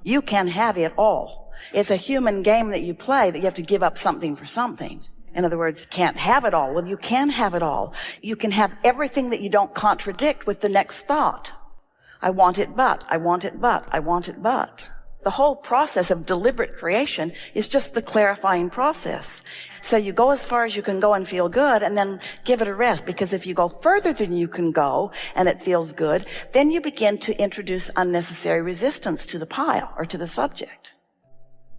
You can have it all. It's a human game that you play that you have to give up something for something. In other words, can't have it all. Well, you can have it all. You can have everything that you don't contradict with the next thought. I want it, but, I want it, but, I want it, but. The whole process of deliberate creation is just the clarifying process. So you go as far as you can go and feel good, and then give it a rest, because if you go further than you can go and it feels good, then you begin to introduce unnecessary resistance to the pile or to the subject.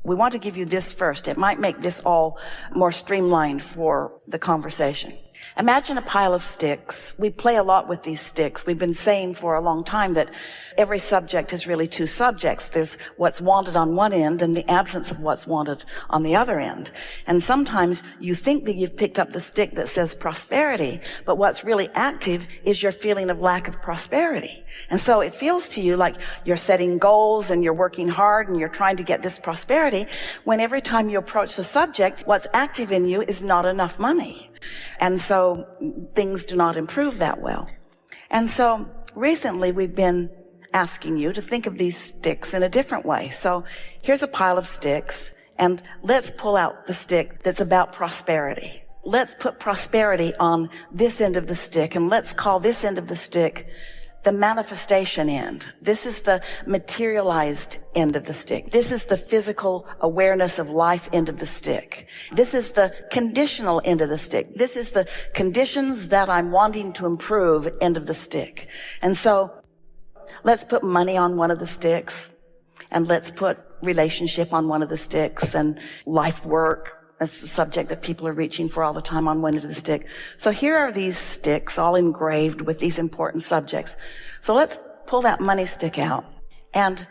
We want to give you this first. It might make this all more streamlined for the conversation. Imagine a pile of sticks. We play a lot with these sticks. We've been saying for a long time that every subject is really two subjects. There's what's wanted on one end and the absence of what's wanted on the other end. And sometimes you think that you've picked up the stick that says prosperity, but what's really active is your feeling of lack of prosperity. And so it feels to you like you're setting goals and you're working hard and you're trying to get this prosperity, when every time you approach the subject, what's active in you is not enough money. And so things do not improve that well. And so recently we've been asking you to think of these sticks in a different way. So here's a pile of sticks, and let's pull out the stick that's about prosperity. Let's put prosperity on this end of the stick, and let's call this end of the stick the manifestation end. This is the materialized end of the stick. This is the physical awareness of life end of the stick. This is the conditional end of the stick. This is the conditions that I'm wanting to improve end of the stick. And so let's put money on one of the sticks, and let's put relationship on one of the sticks, and life work. That's the subject that people are reaching for all the time on one end of the stick. So here are these sticks all engraved with these important subjects. So let's pull that money stick out. And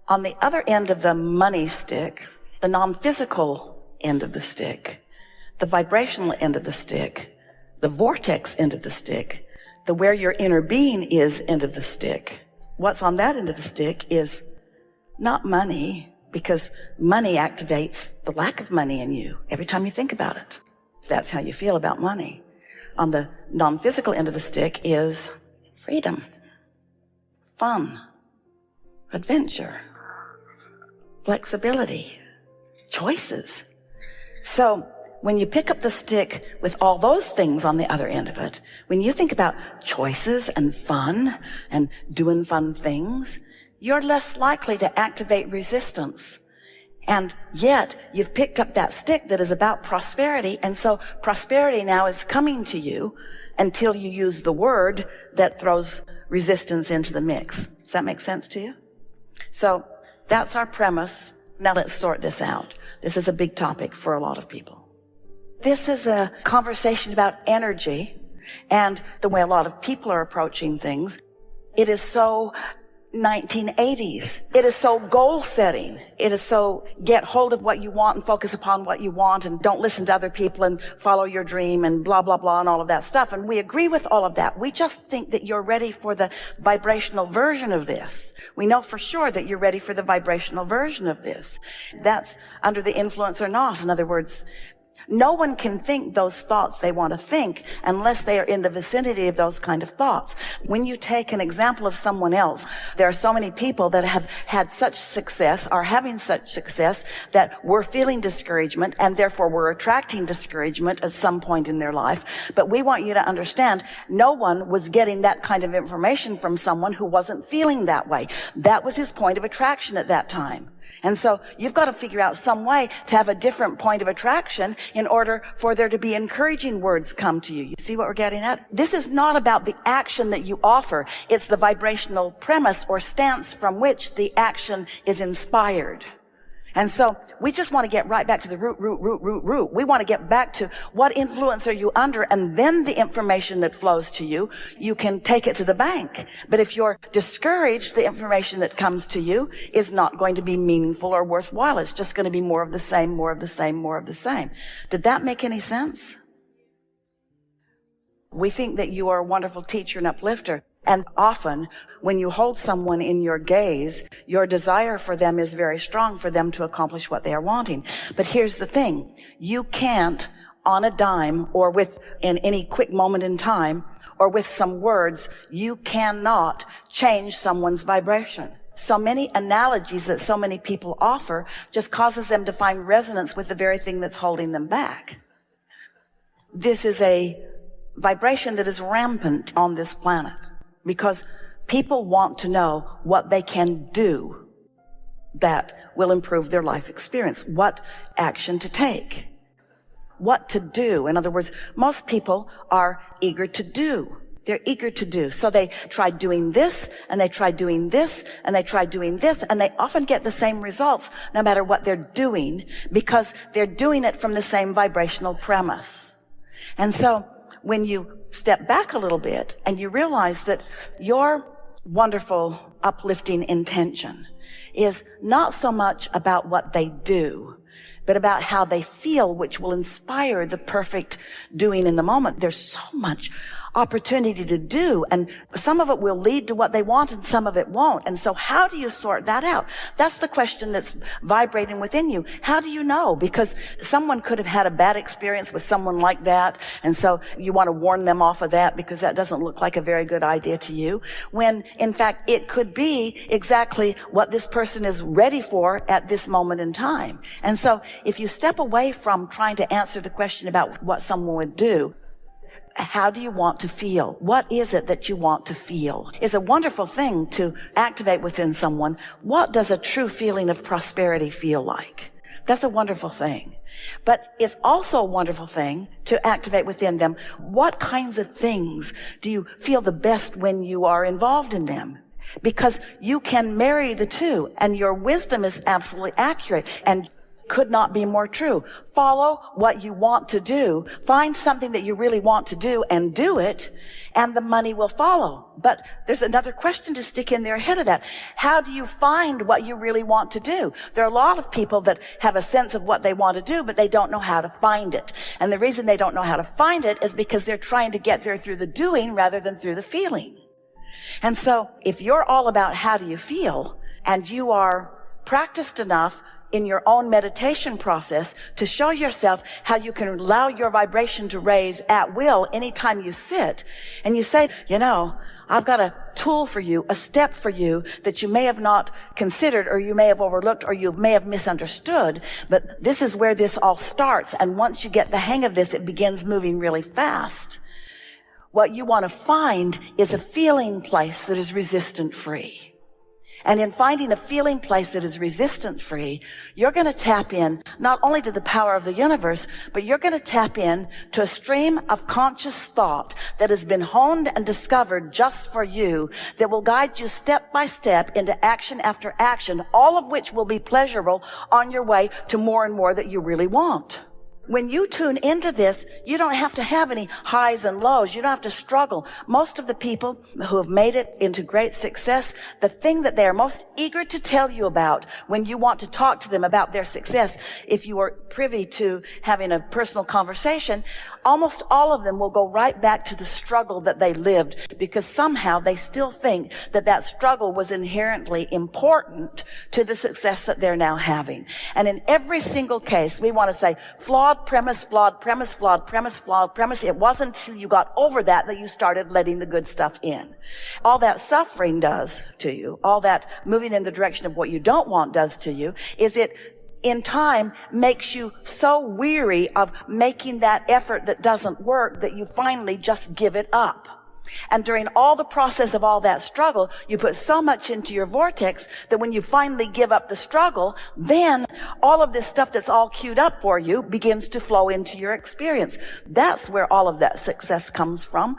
on the other end of the money stick, the non-physical end of the stick, the vibrational end of the stick, the vortex end of the stick, the where your inner being is end of the stick. What's on that end of the stick is not money, because money activates the lack of money in you every time you think about it. That's how you feel about money. On the non-physical end of the stick is freedom, fun, adventure, flexibility, choices. So when you pick up the stick with all those things on the other end of it, when you think about choices and fun and doing fun things, you're less likely to activate resistance. And yet you've picked up that stick that is about prosperity, and so prosperity now is coming to you until you use the word that throws resistance into the mix. Does that make sense to you? So that's our premise. Now let's sort this out. This is a big topic for a lot of people. This is a conversation about energy and the way a lot of people are approaching things. It is so 1980s. It is so goal setting. It is so get hold of what you want and focus upon what you want, and don't listen to other people and follow your dream and blah, blah, blah, and all of that stuff. And we agree with all of that. We just think that you're ready for the vibrational version of this. We know for sure that you're ready for the vibrational version of this. That's under the influence or not. In other words, no one can think those thoughts they want to think unless they are in the vicinity of those kind of thoughts. When you take an example of someone else, there are so many people that have had such success, are having such success, that we're feeling discouragement, and therefore we're attracting discouragement at some point in their life. But we want you to understand, no one was getting that kind of information from someone who wasn't feeling that way. That was his point of attraction at that time. And so you've got to figure out some way to have a different point of attraction in order for there to be encouraging words come to you. You see what we're getting at? This is not about the action that you offer. It's the vibrational premise or stance from which the action is inspired. And so we just want to get right back to the root. We want to get back to what influence are you under, and then the information that flows to you, you can take it to the bank. But if you're discouraged, the information that comes to you is not going to be meaningful or worthwhile. It's just going to be more of the same, more of the same, more of the same. Did that make any sense? We think that you are a wonderful teacher and uplifter. And often, when you hold someone in your gaze, your desire for them is very strong for them to accomplish what they are wanting. But here's the thing. You can't, on a dime, or in any quick moment in time, or with some words, you cannot change someone's vibration. So many analogies that so many people offer just causes them to find resonance with the very thing that's holding them back. This is a vibration that is rampant on this planet because people want to know what they can do that will improve their life experience, what action to take, what to do. In other words, most people are eager to do. They're eager to do. So they try doing this, and they try doing this, and they try doing this, and they often get the same results no matter what they're doing because they're doing it from the same vibrational premise. And so when you step back a little bit and you realize that your wonderful, uplifting intention is not so much about what they do, but about how they feel, which will inspire the perfect doing in the moment. There's so much opportunity to do, and some of it will lead to what they want and some of it won't. And so how do you sort that out? That's the question that's vibrating within you. How do you know? Because someone could have had a bad experience with someone like that, and so you want to warn them off of that because that doesn't look like a very good idea to you, when in fact it could be exactly what this person is ready for at this moment in time. And so if you step away from trying to answer the question about what someone would do, how do you want to feel? What is it that you want to feel? It's a wonderful thing to activate within someone. What does a true feeling of prosperity feel like? That's a wonderful thing. But it's also a wonderful thing to activate within them. What kinds of things do you feel the best when you are involved in them? Because you can marry the two, and your wisdom is absolutely accurate and could not be more true. Follow what you want to do. Find something that you really want to do and do it, and the money will follow. But there's another question to stick in there ahead of that. How do you find what you really want to do? There are a lot of people that have a sense of what they want to do, but they don't know how to find it. And the reason they don't know how to find it is because they're trying to get there through the doing rather than through the feeling. And so if you're all about how do you feel, and you are practiced enough in your own meditation process to show yourself how you can allow your vibration to raise at will anytime you sit, and you say, you know, I've got a tool for you, a step for you that you may have not considered, or you may have overlooked, or you may have misunderstood, but this is where this all starts, and once you get the hang of this, it begins moving really fast. What you want to find is a feeling place that is resistant free. And in finding a feeling place that is resistance free, you're going to tap in not only to the power of the universe, but you're going to tap in to a stream of conscious thought that has been honed and discovered just for you, that will guide you step by step into action after action, all of which will be pleasurable on your way to more and more that you really want. When you tune into this, you don't have to have any highs and lows. You don't have to struggle. Most of the people who have made it into great success, the thing that they are most eager to tell you about when you want to talk to them about their success, if you are privy to having a personal conversation, almost all of them will go right back to the struggle that they lived, because somehow they still think that that struggle was inherently important to the success that they're now having. And in every single case, we want to say, flawed premise, flawed premise, flawed premise, flawed premise. It wasn't until you got over that you started letting the good stuff in. All that suffering does to you, all that moving in the direction of what you don't want does to you, is it in time makes you so weary of making that effort that doesn't work that you finally just give it up. And during all the process of all that struggle, you put so much into your vortex that when you finally give up the struggle, then all of this stuff that's all queued up for you begins to flow into your experience. That's where all of that success comes from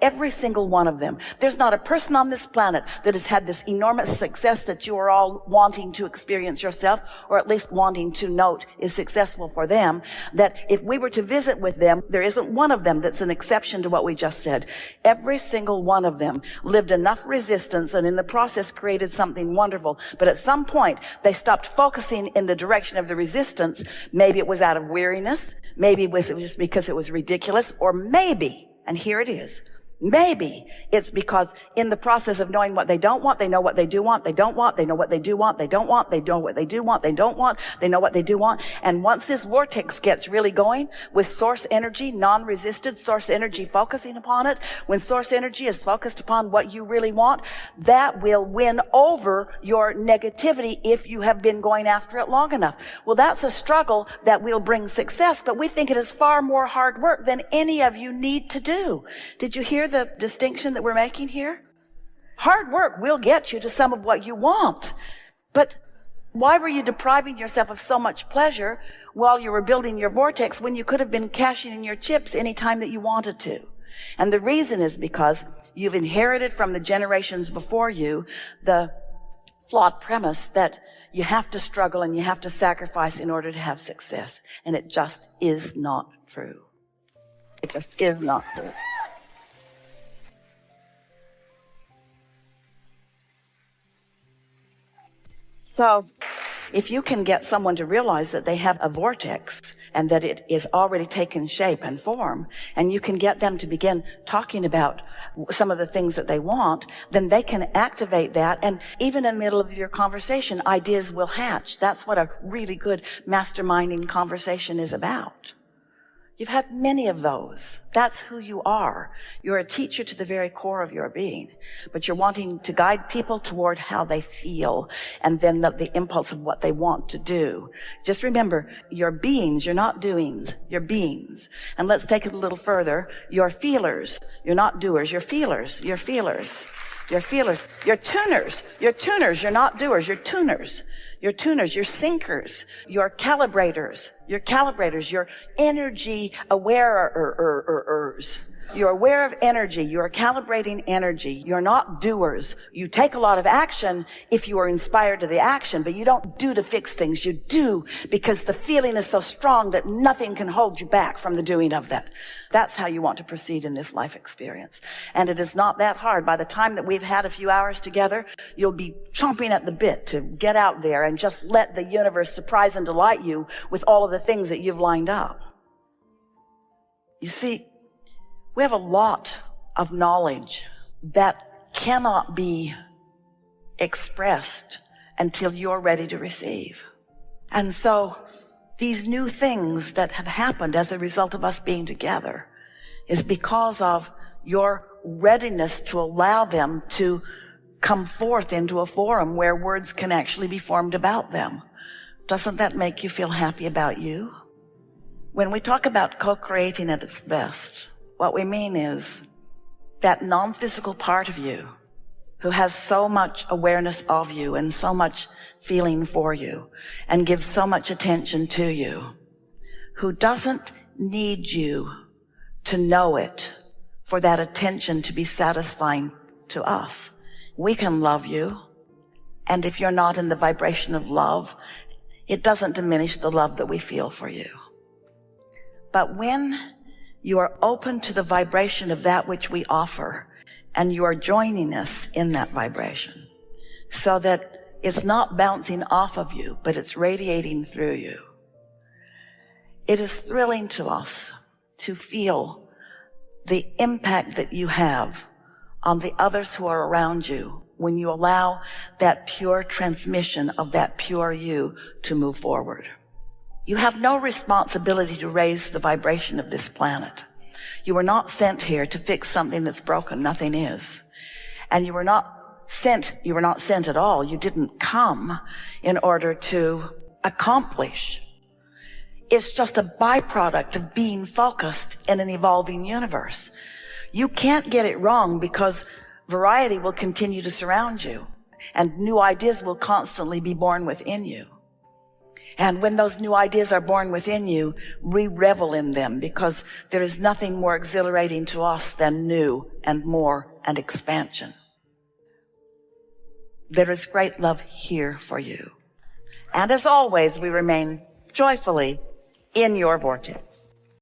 every single one of them. There's not a person on this planet that has had this enormous success that you are all wanting to experience yourself, or at least wanting to note is successful for them, that if we were to visit with them, there isn't one of them that's an exception to what we just said. Every single one of them lived enough resistance and in the process created something wonderful. But at some point, they stopped focusing in the direction of the resistance. Maybe it was out of weariness. Maybe it was just because it was ridiculous. Or maybe, and here it is, Maybe it's because in the process of knowing what they don't want, they know what they do want, they don't want, they know what they do want, they don't want, they know what they do want, they don't want, they know what they do want. And once this vortex gets really going with source energy, non-resisted source energy focusing upon it, when source energy is focused upon what you really want, that will win over your negativity if you have been going after it long enough. Well, that's a struggle that will bring success, but we think it is far more hard work than any of you need to do. Did you hear the distinction that we're making here? Hard work will get you to some of what you want, but why were you depriving yourself of so much pleasure while you were building your vortex when you could have been cashing in your chips anytime that you wanted to? And the reason is because you've inherited from the generations before you the flawed premise that you have to struggle and you have to sacrifice in order to have success. And it just is not true. It just is not true. So if you can get someone to realize that they have a vortex and that it is already taken shape and form, and you can get them to begin talking about some of the things that they want, then they can activate that. And even in the middle of your conversation, ideas will hatch. That's what a really good masterminding conversation is about. You've had many of those. That's who you are. You're a teacher to the very core of your being, but you're wanting to guide people toward how they feel and then the impulse of what they want to do. Just remember, you're beings, you're not doings, you're beings. And let's take it a little further. You're feelers, you're not doers, you're feelers, you're feelers, you're feelers, you're tuners, you're not doers, you're tuners. You're tuners, you're sinkers, you're calibrators, you're energy awareers. You're aware of energy, you're calibrating energy, you're not doers. You take a lot of action if you are inspired to the action, but you don't do to fix things. You do because the feeling is so strong that nothing can hold you back from the doing of that. That's how you want to proceed in this life experience. And it is not that hard. By the time that we've had a few hours together, you'll be chomping at the bit to get out there and just let the universe surprise and delight you with all of the things that you've lined up. You see, we have a lot of knowledge that cannot be expressed until you're ready to receive. And so these new things that have happened as a result of us being together is because of your readiness to allow them to come forth into a forum where words can actually be formed about them. Doesn't that make you feel happy about you? When we talk about co-creating at its best, what we mean is that non-physical part of you who has so much awareness of you and so much feeling for you and gives so much attention to you, who doesn't need you to know it for that attention to be satisfying to us. We can love you, and if you're not in the vibration of love, it doesn't diminish the love that we feel for you. But when you are open to the vibration of that which we offer, and you are joining us in that vibration, so that it's not bouncing off of you, but it's radiating through you. It is thrilling to us to feel the impact that you have on the others who are around you when you allow that pure transmission of that pure you to move forward. You have no responsibility to raise the vibration of this planet. You were not sent here to fix something that's broken. Nothing is. And you were not sent at all. You didn't come in order to accomplish. It's just a byproduct of being focused in an evolving universe. You can't get it wrong because variety will continue to surround you and new ideas will constantly be born within you. And when those new ideas are born within you, we revel in them because there is nothing more exhilarating to us than new and more and expansion. There is great love here for you. And as always, we remain joyfully in your vortex.